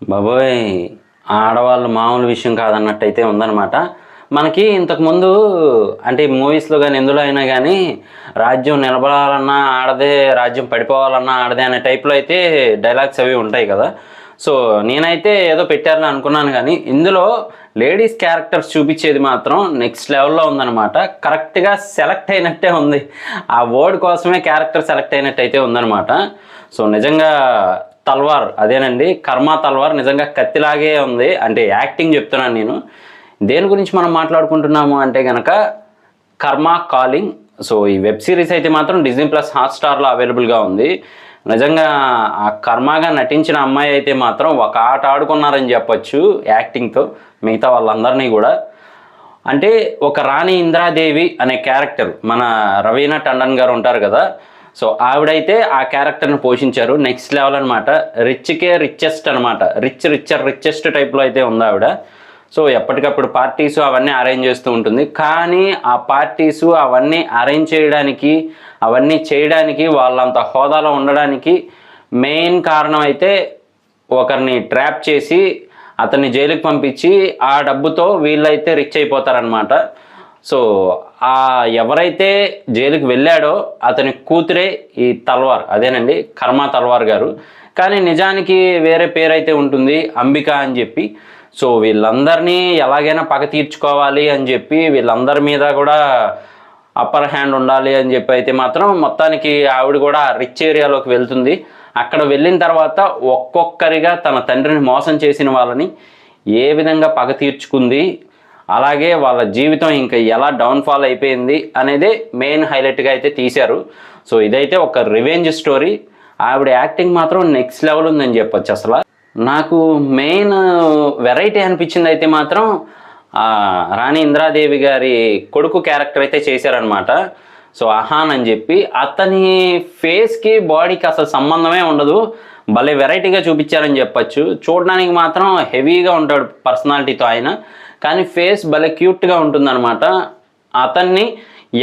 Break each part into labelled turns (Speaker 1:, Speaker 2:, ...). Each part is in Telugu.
Speaker 1: బాబోయ్! ఆడవాళ్ళు మామూలు విషయం కాదన్నట్టయితే ఉందనమాట. మనకి ఇంతకుముందు అంటే మూవీస్‌లో గాని, ఎందులో అయినా గానీ రాజ్యం నిలబడాలన్నా ఆడదే, రాజ్యం పడిపోవాలన్నా ఆడదే అనే టైప్‌లో అయితే డైలాగ్స్ అవి ఉంటాయి కదా! సో, నేనైతే ఏదో పెట్టారని అనుకున్నాను గానీ, ఇందులో లేడీస్ క్యారెక్టర్స్ చూపిచ్చేది మాత్రం నెక్స్ట్ లెవెల్‌లో ఉందనమాట. కరెక్ట్‌గా సెలెక్ట్ అయినట్టే ఉంది. ఆ వర్డ్ కోసమే క్యారెక్టర్ సెలెక్ట్ అయినట్టయితే ఉందనమాట. సో, నిజంగా తల్వార్ అదేనండి. 'కర్మ తల్వార్' నిజంగా కత్తిలాగే ఉంది. అంటే యాక్టింగ్ చెప్తున్నాను నేను. దేని గురించి మనం మాట్లాడుకుంటున్నాము అంటే గనక 'కర్మ కాలింగ్'. సో, ఈ వెబ్ సిరీస్ అయితే మాత్రం డిజ్నీ ప్లస్ హాట్‌స్టార్‌లో అవైలబుల్‌గా ఉంది. నిజంగా ఆ కర్మగా నటించిన అమ్మాయి అయితే మాత్రం ఒక ఆట ఆడుకున్నారని చెప్పొచ్చు యాక్టింగ్‌తో మిగతా వాళ్ళందరినీ గూడా. అంటే ఒక రాణి ఇంద్రాదేవి అనే క్యారెక్టర్ మన రవీనా టండన్ గారు ఉంటారు కదా! సో, ఆవిడైతే ఆ క్యారెక్టర్‌ని పోషించారు. నెక్స్ట్ లెవెల్ అనమాట. రిచ్‌కే రిచెస్ట్ అనమాట. రిచెస్ట్ టైప్‌లో అయితే ఉందావిడ. సో, ఎప్పటికప్పుడు పార్టీసు అవన్నీ అరేంజ్ చేస్తూ ఉంటుంది. కానీ ఆ పార్టీసు అవన్నీ అరేంజ్ చేయడానికి, అవన్నీ చేయడానికి వాళ్ళంత హోదాలో ఉండడానికి మెయిన్ కారణం అయితే ఒకరిని ట్రాప్ చేసి అతన్ని జైలుకి పంపించి ఆ డబ్బుతో వీళ్ళైతే రిచ్ అయిపోతారనమాట. సో, ఎవరైతే జైలుకి వెళ్ళాడో అతని కూతురే ఈ తల్వార్ అదేనండి 'కర్మ తల్వార్' గారు. కానీ నిజానికి వేరే పేరైతే ఉంటుంది అంబిక అని చెప్పి. సో, వీళ్ళందరినీ ఎలాగైనా పగ తీర్చుకోవాలి అని చెప్పి వీళ్ళందరి మీద కూడా అప్పర్ హ్యాండ్ ఉండాలి అని చెప్పి అయితే మాత్రం మొత్తానికి ఆవిడ కూడా రిచ్ ఏరియాలోకి వెళ్తుంది. అక్కడ వెళ్ళిన తర్వాత ఒక్కొక్కరిగా తన తండ్రిని మోసం చేసిన వాళ్ళని ఏ విధంగా పగ తీర్చుకుంది, అలాగే వాళ్ళ జీవితం ఇంకా ఎలా డౌన్ఫాల్ అయిపోయింది అనేదే మెయిన్ హైలైట్గా అయితే తీశారు. సో, ఇదైతే ఒక రివెంజ్ స్టోరీ. ఆవిడ యాక్టింగ్ మాత్రం నెక్స్ట్ లెవెల్ ఉందని చెప్పొచ్చు అసలు. నాకు మెయిన్ వెరైటీ అనిపించింది అయితే మాత్రం రాణి ఇంద్రాదేవి గారి కొడుకు క్యారెక్టర్ అయితే చేశారనమాట. సో, అహాన్ అని చెప్పి అతని ఫేస్కి బాడీకి అసలు సంబంధమే ఉండదు. భలే వెరైటీగా చూపించారని చెప్పచ్చు. చూడడానికి మాత్రం హెవీగా ఉంటాడు పర్సనాలిటీతో ఆయన, కానీ ఫేస్ భలే క్యూట్గా ఉంటుందన్నమాట. అతన్ని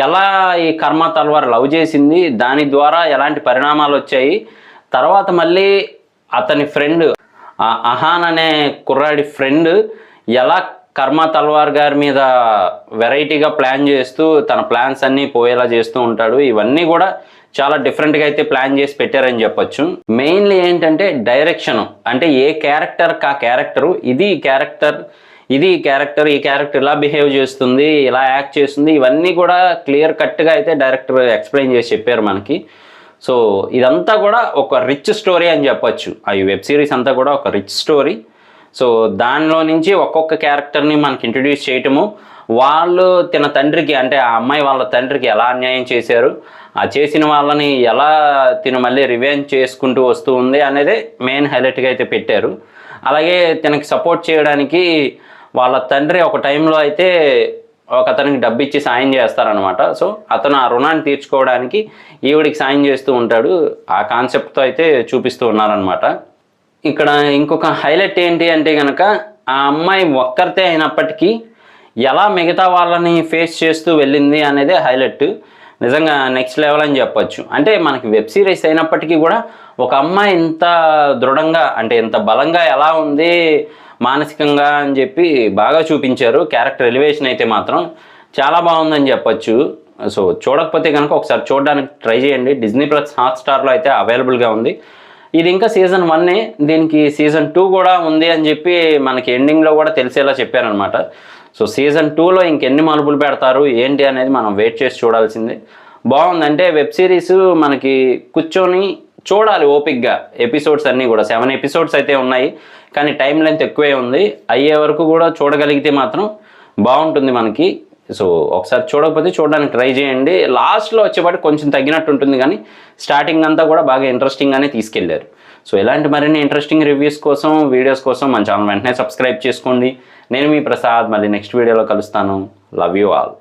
Speaker 1: ఎలా ఈ 'కర్మ తల్వార్' లవ్ చేసింది, దాని ద్వారా ఎలాంటి పరిణామాలు వచ్చాయి, తర్వాత మళ్ళీ అతని ఫ్రెండ్ అహాన్ అనే కుర్రాడి ఫ్రెండ్ ఎలా 'కర్మ తల్వార్' గారి మీద వెరైటీగా ప్లాన్ చేస్తూ తన ప్లాన్స్ అన్నీ పోయేలా చేస్తూ ఉంటాడు. ఇవన్నీ కూడా చాలా డిఫరెంట్గా అయితే ప్లాన్ చేసి పెట్టారని చెప్పొచ్చు. మెయిన్లీ ఏంటంటే డైరెక్షను. అంటే ఏ క్యారెక్టర్కి ఆ క్యారెక్టరు, ఈ క్యారెక్టర్ ఇలా బిహేవ్ చేస్తుంది, ఇలా యాక్ట్ చేస్తుంది, ఇవన్నీ కూడా క్లియర్ కట్గా అయితే డైరెక్టర్ ఎక్స్ప్లెయిన్ చేసి చెప్పారు మనకి. సో, ఇదంతా కూడా ఒక రిచ్ స్టోరీ అని చెప్పొచ్చు. ఈ వెబ్ సిరీస్ అంతా కూడా ఒక రిచ్ స్టోరీ. సో, దానిలో నుంచి ఒక్కొక్క క్యారెక్టర్ని మనకి ఇంట్రడ్యూస్ చేయటము, వాళ్ళు తన తండ్రికి అంటే ఆ అమ్మాయి వాళ్ళ తండ్రికి ఎలా అన్యాయం చేశారు, ఆ చేసిన వాళ్ళని ఎలా మళ్ళీ రివెంజ్ చేసుకుంటూ వస్తూ ఉంది అనేది మెయిన్ హైలైట్గా అయితే పెట్టారు. అలాగే తనకి సపోర్ట్ చేయడానికి వాళ్ళ తండ్రి ఒక టైంలో అయితే ఒకతనికి డబ్బు ఇచ్చి సాయం చేస్తారనమాట. సో, అతను ఆ రుణాన్ని తీర్చుకోవడానికి ఈవిడికి సాయం చేస్తూ ఉంటాడు. ఆ కాన్సెప్ట్తో అయితే చూపిస్తూ ఉన్నారనమాట. ఇక్కడ ఇంకొక హైలైట్ ఏంటి అంటే కనుక ఆ అమ్మాయి ఒక్కరితే అయినప్పటికీ ఎలా మిగతా వాళ్ళని ఫేస్ చేస్తూ వెళ్ళింది అనేదే హైలైట్. నిజంగా నెక్స్ట్ లెవెల్ అని చెప్పొచ్చు. అంటే మనకి వెబ్ సిరీస్ అయినప్పటికీ కూడా ఒక అమ్మాయి ఇంత దృఢంగా అంటే ఇంత బలంగా ఎలా ఉంది మానసికంగా అని చెప్పి బాగా చూపించారు. క్యారెక్టర్ ఎలివేషన్ అయితే మాత్రం చాలా బాగుందని చెప్పొచ్చు. సో, చూడకపోతే కనుక ఒకసారి చూడడానికి ట్రై చేయండి. డిజ్నీ ప్లస్ హాట్‌స్టార్లో అయితే అవైలబుల్గా ఉంది. ఇది ఇంకా సీజన్ 1, దీనికి సీజన్ 2 కూడా ఉంది అని చెప్పి మనకి ఎండింగ్లో కూడా తెలిసేలా చెప్పారనమాట. సో, సీజన్ 2లో ఇంకెన్ని మలుపులు పెడతారు ఏంటి అనేది మనం వెయిట్ చేసి చూడాల్సిందే. బాగుందంటే వెబ్ సిరీస్ మనకి కూర్చొని చూడాలి ఓపిక్గా. ఎపిసోడ్స్ అన్నీ కూడా 7 ఎపిసోడ్స్ అయితే ఉన్నాయి, కానీ టైం లెంత్ ఎక్కువే ఉంది. అయ్యే వరకు కూడా చూడగలిగితే మాత్రం బాగుంటుంది మనకి. సో, ఒకసారి చూడకపోతే చూడడానికి ట్రై చేయండి. లాస్ట్లో వచ్చేపాటి కొంచెం తగ్గినట్టు ఉంటుంది, కానీ స్టార్టింగ్ అంతా కూడా బాగా ఇంట్రెస్టింగ్గానే తీసుకెళ్లారు. సో, ఇలాంటి మరిన్ని ఇంట్రెస్టింగ్ రివ్యూస్ కోసం, వీడియోస్ కోసం మన ఛానల్ వెంటనే సబ్స్క్రైబ్ చేసుకోండి. నేను మీ ప్రసాద్. మళ్ళీ నెక్స్ట్ వీడియోలో కలుస్తాను. Love you all.